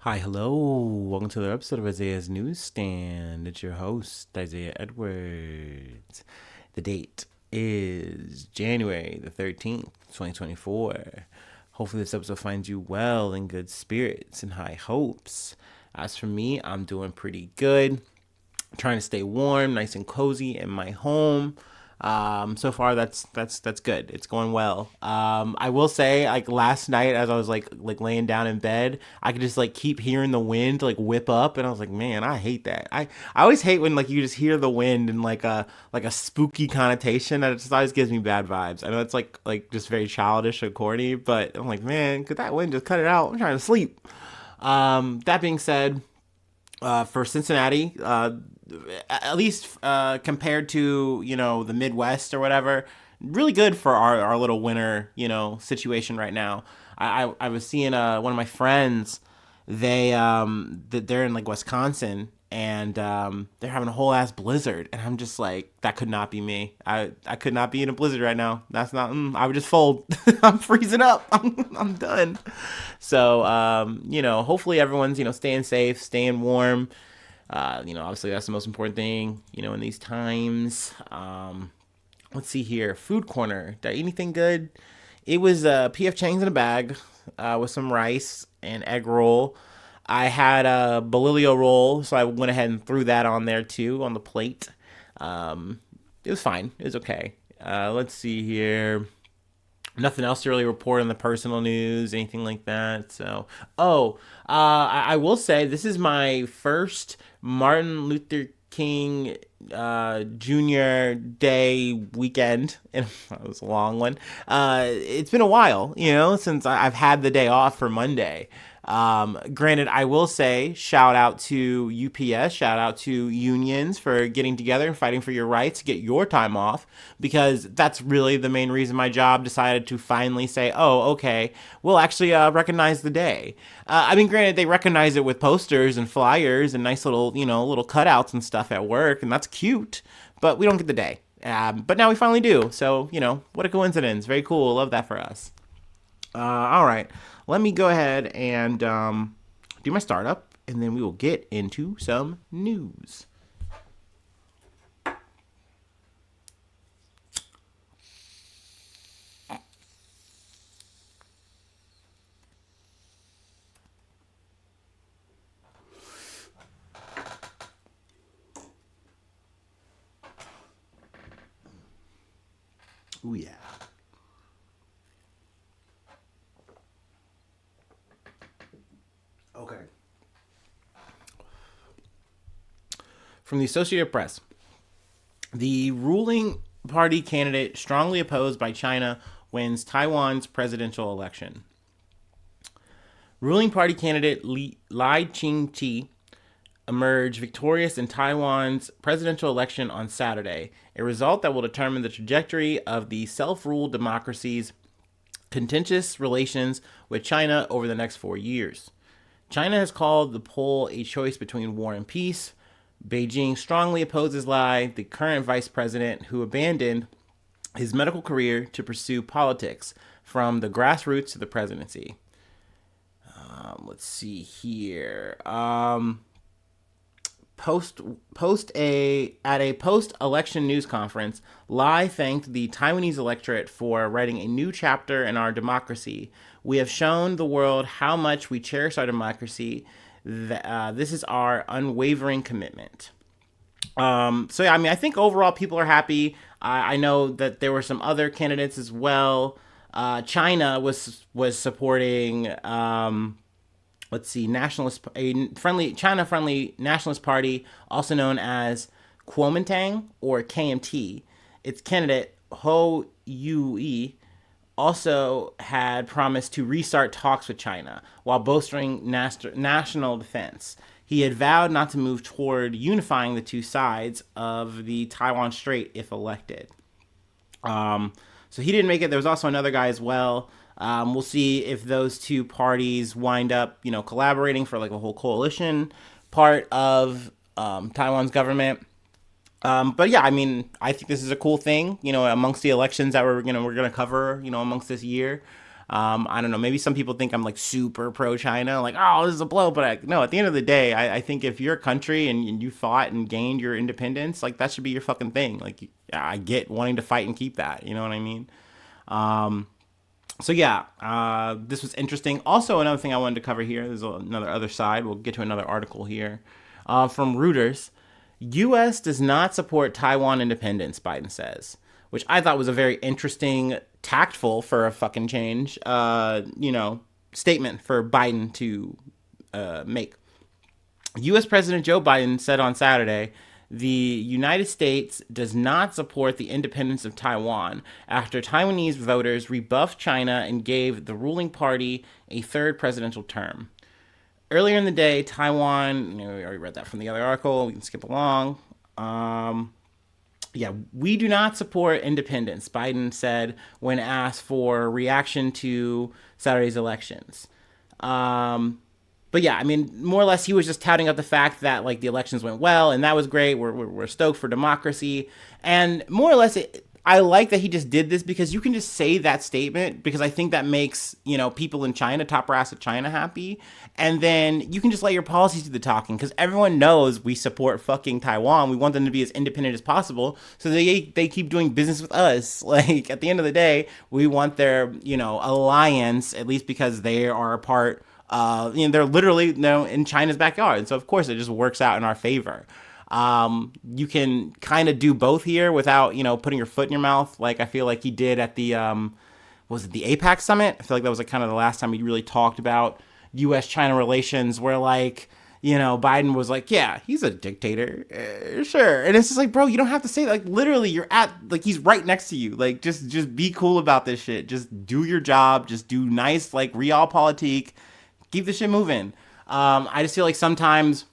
Hi, hello. Welcome to another episode of Isaiah's Newsstand. It's your host, Isaiah Edwards. The date is January the 13th, 2024. Hopefully, this episode finds you well in good spirits and high hopes. As for me, I'm doing pretty good. Trying to stay warm, nice and cozy in my home. So far that's good. It's going well. I will say, like last night, as I was like laying down in bed, I could just like keep hearing the wind like whip up, and I was like, man, I hate that. I always hate when like you just hear the wind in like a spooky connotation. That it just always gives me bad vibes. I know it's like just very childish and corny, but I'm like, man, could that wind just cut it out? I'm trying to sleep. That being said, for Cincinnati, at least compared to the Midwest or whatever, really good for our little winter situation right now. I was seeing one of my friends. They're in like Wisconsin, and they're having a whole ass blizzard, and I'm just like, that could not be me. I could not be in a blizzard right now. That's not. I would just fold. I'm freezing up. I'm done. So hopefully everyone's staying safe, staying warm. Obviously that's the most important thing, in these times. Let's see here. Food corner. Did I eat anything good? It was PF Chang's in a bag with some rice and egg roll. I had a bolillo roll, so I went ahead and threw that on there too on the plate. It was fine. It was okay. Let's see here. Nothing else to really report on the personal news, anything like that. So, I will say this is my first Martin Luther King Jr. Day weekend, and that was a long one. It's been a while, since I've had the day off for Monday. Granted, I will say shout out to UPS, shout out to unions for getting together and fighting for your rights to get your time off, because that's really the main reason my job decided to finally say, oh, okay, we'll actually recognize the day. Granted, they recognize it with posters and flyers and nice little cutouts and stuff at work, and that's cute, but we don't get the day. But now we finally do. So, what a coincidence. Very cool. Love that for us. All right. Let me go ahead and do my startup, and then we will get into some news. Oh, yeah. Okay. From the Associated Press, the ruling party candidate strongly opposed by China wins Taiwan's presidential election. Ruling party candidate Lai Ching-te emerged victorious in Taiwan's presidential election on Saturday, a result that will determine the trajectory of the self-ruled democracy's contentious relations with China over the next 4 years. China has called the poll a choice between war and peace. Beijing strongly opposes Lai, the current vice president who abandoned his medical career to pursue politics from the grassroots to the presidency. Let's see here. Post a At a post-election news conference, Lai thanked the Taiwanese electorate for writing a new chapter in our democracy. We have shown the world how much we cherish our democracy. This is our unwavering commitment. I think overall people are happy. I know that there were some other candidates as well. China was supporting. Let's see, China friendly nationalist party, also known as Kuomintang or KMT. Its candidate Ho Yue also had promised to restart talks with China while bolstering national defense. He had vowed not to move toward unifying the two sides of the Taiwan Strait if elected. So he didn't make it. There was also another guy as well. We'll see if those two parties wind up, collaborating for like a whole coalition part of Taiwan's government. But yeah, I think this is a cool thing, amongst the elections that we're gonna cover, amongst this year. I don't know. Maybe some people think I'm like super pro China, like, oh, this is a blow. But no, at the end of the day, I think if you're a country and you fought and gained your independence, like that should be your fucking thing. Like, I get wanting to fight and keep that. You know what I mean? So yeah, this was interesting. Also, another thing I wanted to cover here. There's another other side. We'll get to another article here from Reuters. U.S. does not support Taiwan independence, Biden says, which I thought was a very interesting, tactful for a fucking change, statement for Biden to make. U.S. President Joe Biden said on Saturday, the United States does not support the independence of Taiwan after Taiwanese voters rebuffed China and gave the ruling party a third presidential term. Earlier in the day, Taiwan, we already read that from the other article. We can skip along. We do not support independence, Biden said when asked for reaction to Saturday's elections. But yeah, I mean, more or less, he was just touting up the fact that like the elections went well and that was great. We're stoked for democracy, and more or less, I like that he just did this because you can just say that statement because I think that makes people in China, top brass of China, happy, and then you can just let your policies do the talking because everyone knows we support fucking Taiwan. We want them to be as independent as possible, so they keep doing business with us. Like at the end of the day, we want their alliance, at least because they are a part. They're literally in China's backyard. And so, of course, it just works out in our favor. You can kind of do both here without, putting your foot in your mouth. Like I feel like he did at the, was it the APAC summit? I feel like that was like kind of the last time he really talked about U.S.-China relations where like, Biden was like, yeah, he's a dictator. Sure. And it's just like, bro, you don't have to say that. Like literally you're he's right next to you. Like just be cool about this shit. Just do your job. Just do nice, like realpolitik. Keep the shit moving. I just feel like sometimes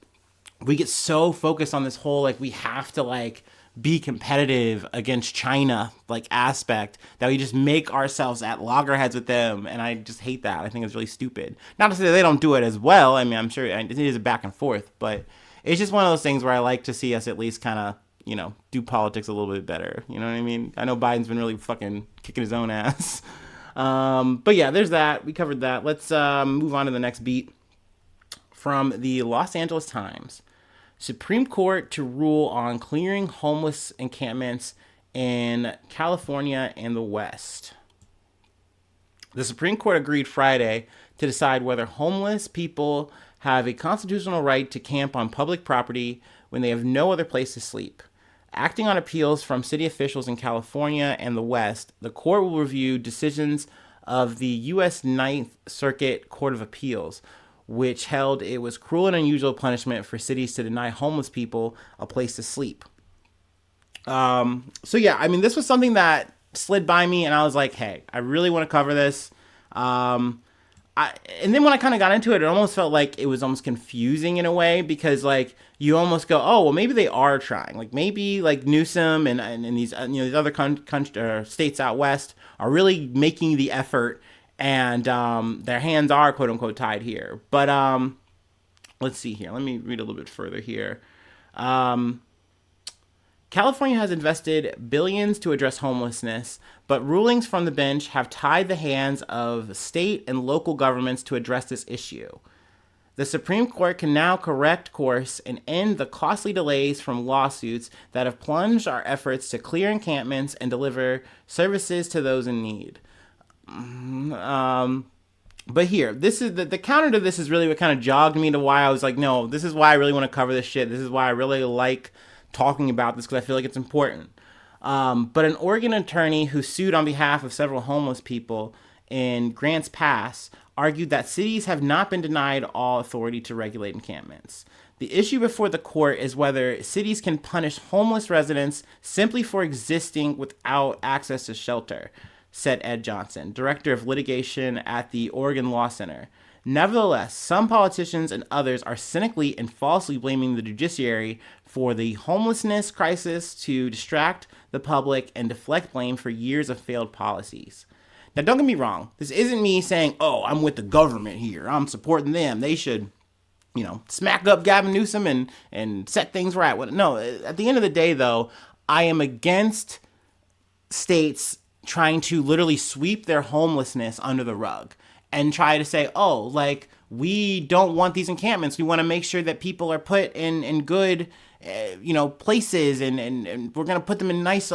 we get so focused on this whole, like, we have to, like, be competitive against China, like, aspect that we just make ourselves at loggerheads with them. And I just hate that. I think it's really stupid. Not to say that they don't do it as well. I mean, I'm sure it is a back and forth. But it's just one of those things where I like to see us at least kind of, do politics a little bit better. You know what I mean? I know Biden's been really fucking kicking his own ass. But yeah, there's that. We covered that. Let's move on to the next beat from the Los Angeles Times. Supreme Court to rule on clearing homeless encampments in California and the West. The Supreme Court agreed Friday to decide whether homeless people have a constitutional right to camp on public property when they have no other place to sleep. Acting on appeals from city officials in California and the West, the court will review decisions of the U.S. Ninth Circuit Court of Appeals, which held it was cruel and unusual punishment for cities to deny homeless people a place to sleep. So yeah, I mean, this was something that slid by me, and I was like, hey, I really want to cover this. And then when I kind of got into it, it almost felt like it was almost confusing in a way because like you almost go, oh, well, maybe they are trying. Like maybe like Newsom and these these other states out west are really making the effort, and their hands are quote unquote tied here. But let's see here. Let me read a little bit further here. California has invested billions to address homelessness, but rulings from the bench have tied the hands of state and local governments to address this issue. The Supreme Court can now correct course and end the costly delays from lawsuits that have plunged our efforts to clear encampments and deliver services to those in need. But here, this is the counter to this is really what kind of jogged me to why I was like, no, this is why I really want to cover this shit. This is why I really like talking about this because I feel like it's important. But an Oregon attorney who sued on behalf of several homeless people in Grants Pass argued that cities have not been denied all authority to regulate encampments. The issue before the court is whether cities can punish homeless residents simply for existing without access to shelter, said Ed Johnson, director of litigation at the Oregon Law Center. Nevertheless, some politicians and others are cynically and falsely blaming the judiciary for the homelessness crisis to distract the public and deflect blame for years of failed policies. Now, don't get me wrong. This isn't me saying, oh, I'm with the government here. I'm supporting them. They should, smack up Gavin Newsom and set things right. No, at the end of the day, though, I am against states trying to literally sweep their homelessness under the rug and try to say, oh, like, we don't want these encampments. We want to make sure that people are put in good, places, and we're going to put them in nice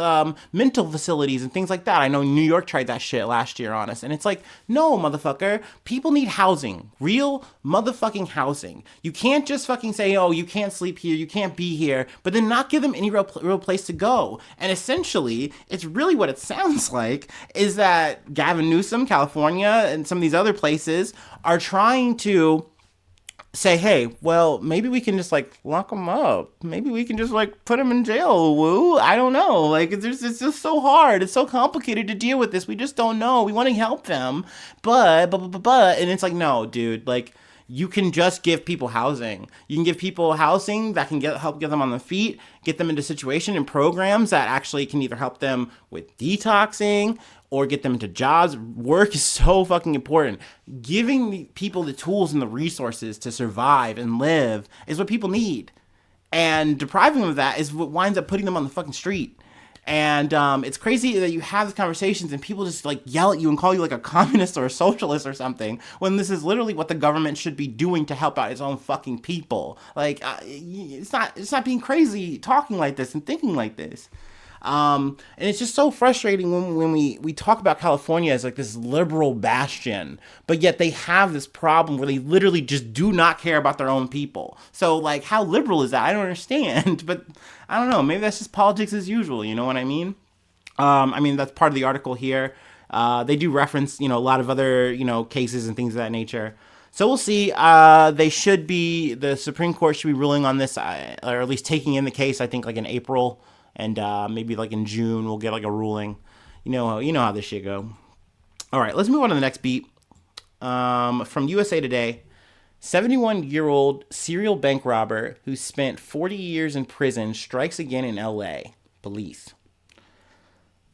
mental facilities and things like that. I know New York tried that shit last year on us. And it's like, no, motherfucker. People need housing. Real motherfucking housing. You can't just fucking say, oh, you can't sleep here, you can't be here, but then not give them any real place to go. And essentially, it's really what it sounds like is that Gavin Newsom, California, and some of these other places are trying to say, hey, well, maybe we can just like lock them up. Maybe we can just like put them in jail. Woo. I don't know. Like, it's just so hard. It's so complicated to deal with this. We just don't know. We want to help them. But, and it's like, no, dude, like, you can just give people housing. You can give people housing that can help get them on their feet, get them into situation and programs that actually can either help them with detoxing or get them into jobs. Work is so fucking important. Giving people the tools and the resources to survive and live is what people need. And depriving them of that is what winds up putting them on the fucking street. And it's crazy that you have these conversations and people just like yell at you and call you like a communist or a socialist or something, when this is literally what the government should be doing to help out its own fucking people. Like, it's not being crazy talking like this and thinking like this. And it's just so frustrating when we talk about California as like this liberal bastion, but yet they have this problem where they literally just do not care about their own people. So like, how liberal is that? I don't understand, but I don't know. Maybe that's just politics as usual. You know what I mean? That's part of the article here. They do reference, a lot of other, cases and things of that nature. So we'll see. The Supreme Court should be ruling on this, or at least taking in the case, I think like in April. And maybe like in June, we'll get like a ruling. You know how this shit go. All right, let's move on to the next beat. From USA Today, 71-year-old serial bank robber who spent 40 years in prison strikes again in L.A. Police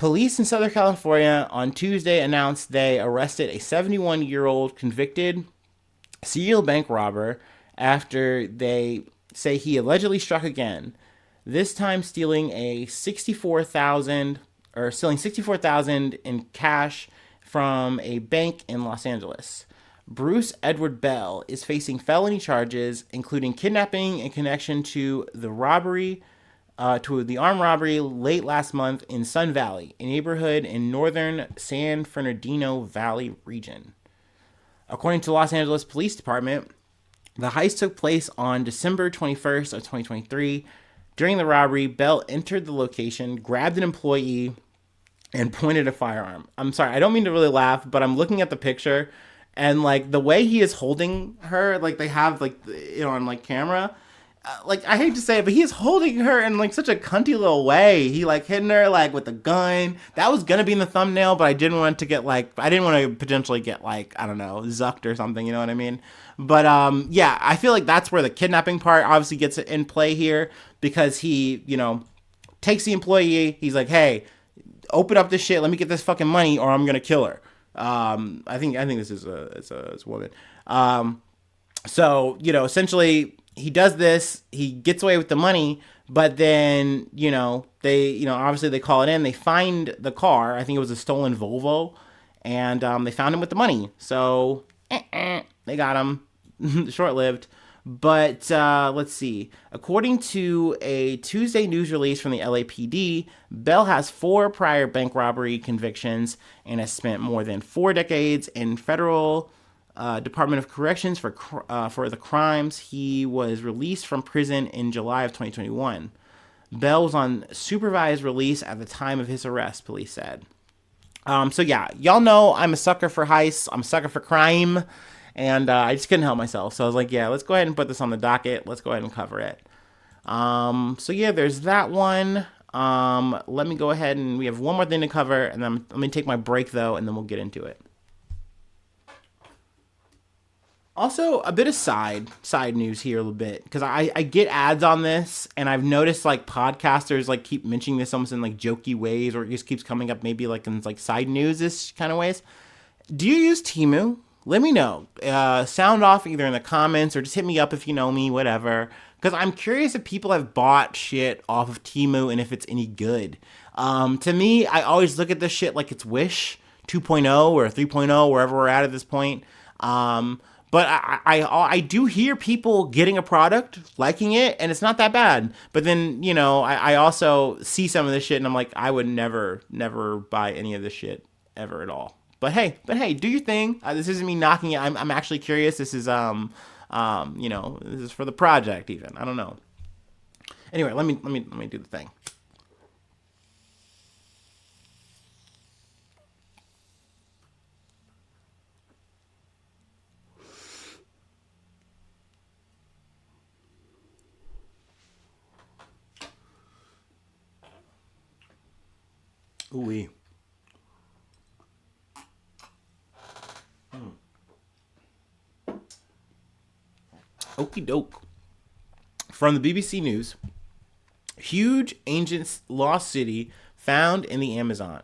in Southern California on Tuesday announced they arrested a 71-year-old convicted serial bank robber after they say he allegedly struck again. This time stealing $64,000 in cash from a bank in Los Angeles. Bruce Edward Bell is facing felony charges, including kidnapping in connection to the armed robbery late last month in Sun Valley, a neighborhood in northern San Bernardino Valley region. According to the Los Angeles Police Department, the heist took place on December 21st of 2023. During the robbery, Bell entered the location, grabbed an employee, and pointed a firearm. I'm sorry, I don't mean to really laugh, but I'm looking at the picture, and like the way he is holding her, like they have like, on like camera, like I hate to say it, but he is holding her in like such a cunty little way. He like hitting her like with a gun. That was gonna be in the thumbnail, but I didn't want to potentially get like, I don't know, zucked or something. You know what I mean? But yeah, I feel like that's where the kidnapping part obviously gets in play here, because he, takes the employee. He's like, hey, open up this shit. Let me get this fucking money, or I'm gonna kill her. I think this is a woman. So essentially, he does this. He gets away with the money, but then they obviously they call it in. They find the car. I think it was a stolen Volvo, and they found him with the money. So they got him. Short-lived. But let's see. According to a Tuesday news release from the LAPD, Bell has 4 prior bank robbery convictions and has spent more than 4 decades in federal Department of Corrections for the crimes. He was released from prison in July of 2021. Bell was on supervised release at the time of his arrest, police said. So yeah, y'all know I'm a sucker for heists. I'm a sucker for crime. And I just couldn't help myself. So I was like, yeah, let's go ahead and put this on the docket. Let's go ahead and cover it. So yeah, there's that one. Let me go ahead and we have one more thing to cover. And then let me take my break, though, and then we'll get into it. Also, a bit of side news here a little bit. Because I get ads on this. And I've noticed, like, podcasters, like, keep mentioning this almost in, like, jokey ways. Or it just keeps coming up maybe, like, in, like, side news-ish kind of ways. Do you use Temu? let me know. Sound off either in the comments or just hit me up if you know me, whatever. Because I'm curious if people have bought shit off of Temu and if it's any good. To me, I always look at this shit like it's Wish 2.0 or 3.0, wherever we're at this point. But I do hear people getting a product, liking it, and it's not that bad. But then, I also see some of this shit and I'm like, I would never buy any of this shit ever at all. But hey, do your thing. This isn't me knocking it. I'm actually curious. This is this is for the project even. I don't know. Anyway, let me do the thing. Ooh-wee. Okie doke. From the BBC News, huge ancient lost city found in the Amazon.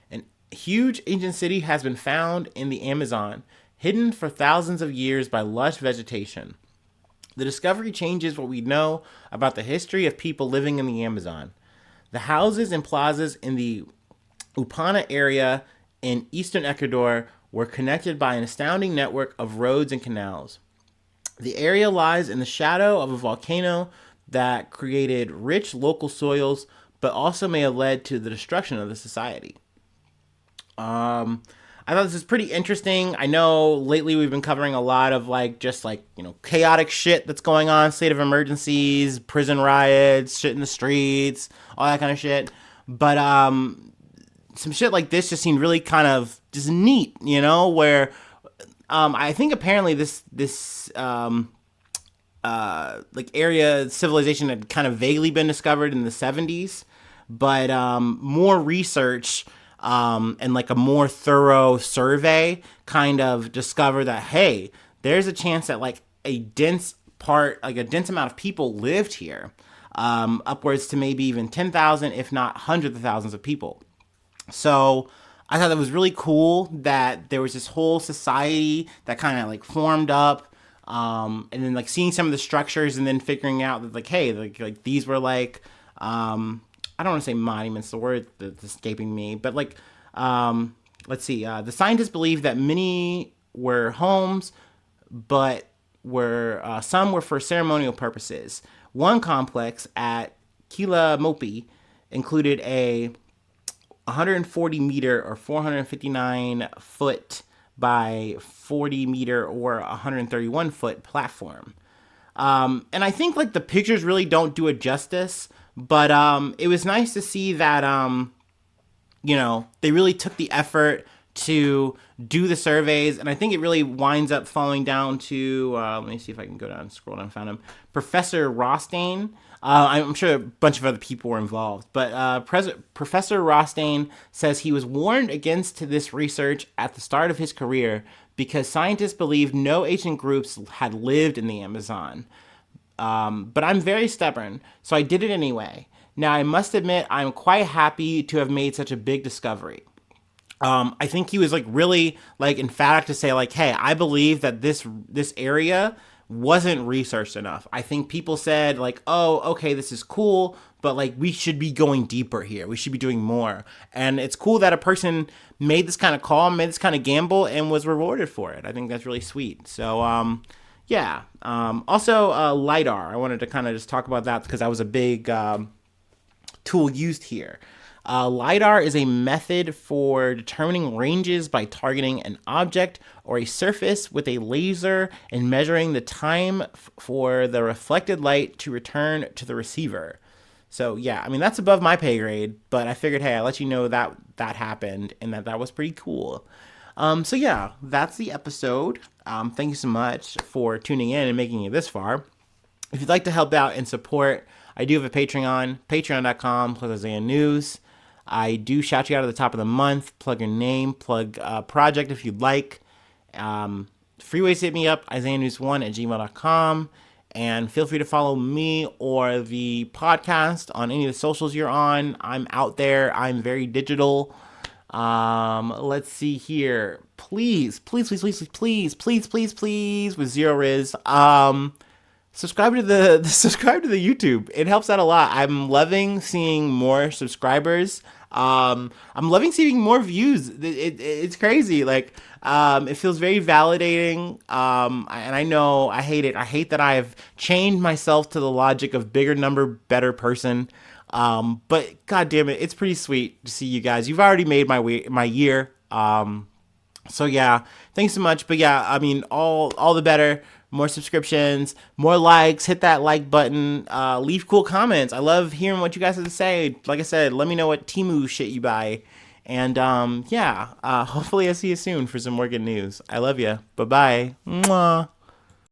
An huge ancient city has been found in the Amazon, hidden for thousands of years by lush vegetation. The discovery changes what we know about the history of people living in the Amazon. The houses and plazas in the Upana area in eastern Ecuador were connected by an astounding network of roads and canals. The area lies in the shadow of a volcano that created rich local soils, but also may have led to the destruction of the society. I thought this was pretty interesting. I know lately we've been covering a lot of chaotic shit that's going on, state of emergencies, prison riots, shit in the streets, all that kind of shit. But some shit like this just seemed really kind of just neat, where I think apparently this area civilization had kind of vaguely been discovered in the 70s, but more research and like a more thorough survey kind of discovered that, hey, there's a chance that like a dense amount of people lived here, upwards to maybe even 10,000, if not hundreds of thousands of people. So I thought that was really cool that there was this whole society that kind of like formed up, and then like seeing some of the structures and then figuring out that like, hey, like these were like, I don't want to say monuments, the word that's escaping me, but like, let's see, the scientists believe that many were homes, but some were for ceremonial purposes. One complex at Kilamopi included a 140 meter or 459 foot by 40 meter or 131 foot platform. And I think like the pictures really don't do it justice, but it was nice to see that they really took the effort to do the surveys, and I think it really winds up falling down to let me see if I can go down and scroll down and find him. Professor Rostein. I'm sure a bunch of other people were involved, but Professor Rostein says he was warned against this research at the start of his career because scientists believed no ancient groups had lived in the Amazon. But I'm very stubborn, so I did it anyway. Now, I must admit, I'm quite happy to have made such a big discovery. I think he was like really like emphatic to say like, hey, I believe that this area wasn't researched enough. I think people said like, oh, okay, this is cool, but like we should be going deeper here. We should be doing more. And it's cool that a person made this kind of call, made this kind of gamble, and was rewarded for it. I think that's really sweet. So, yeah. Also, LiDAR. I wanted to kind of just talk about that because that was a big tool used here. LiDAR is a method for determining ranges by targeting an object or a surface with a laser and measuring the time for the reflected light to return to the receiver. So yeah, I mean, that's above my pay grade, but I figured, hey, I'll let you know that happened and that was pretty cool. So yeah, that's the episode. Thank you so much for tuning in and making it this far. If you'd like to help out and support, I do have a Patreon, patreon.com/Isaiah News. I do shout you out at the top of the month, plug your name, plug a project if you'd like. Free ways to hit me up, isaiahnews1@gmail.com. And feel free to follow me or the podcast on any of the socials you're on. I'm out there. I'm very digital. Let's see here. Please, please, please, please, please, please, please, please, with zero riz. Subscribe to the subscribe to the YouTube. It helps out a lot. I'm loving seeing more subscribers. I'm loving seeing more views. It's crazy. Like, it feels very validating. And I know I hate it. I hate that I've chained myself to the logic of bigger number, better person. But god damn it, it's pretty sweet to see you guys. You've already made my year. So yeah, thanks so much. But yeah, I mean, all the better. More subscriptions, more likes. Hit that like button. Leave cool comments. I love hearing what you guys have to say. Like I said, let me know what Temu shit you buy. And yeah, hopefully I see you soon for some more good news. I love you. Bye bye. Mwah.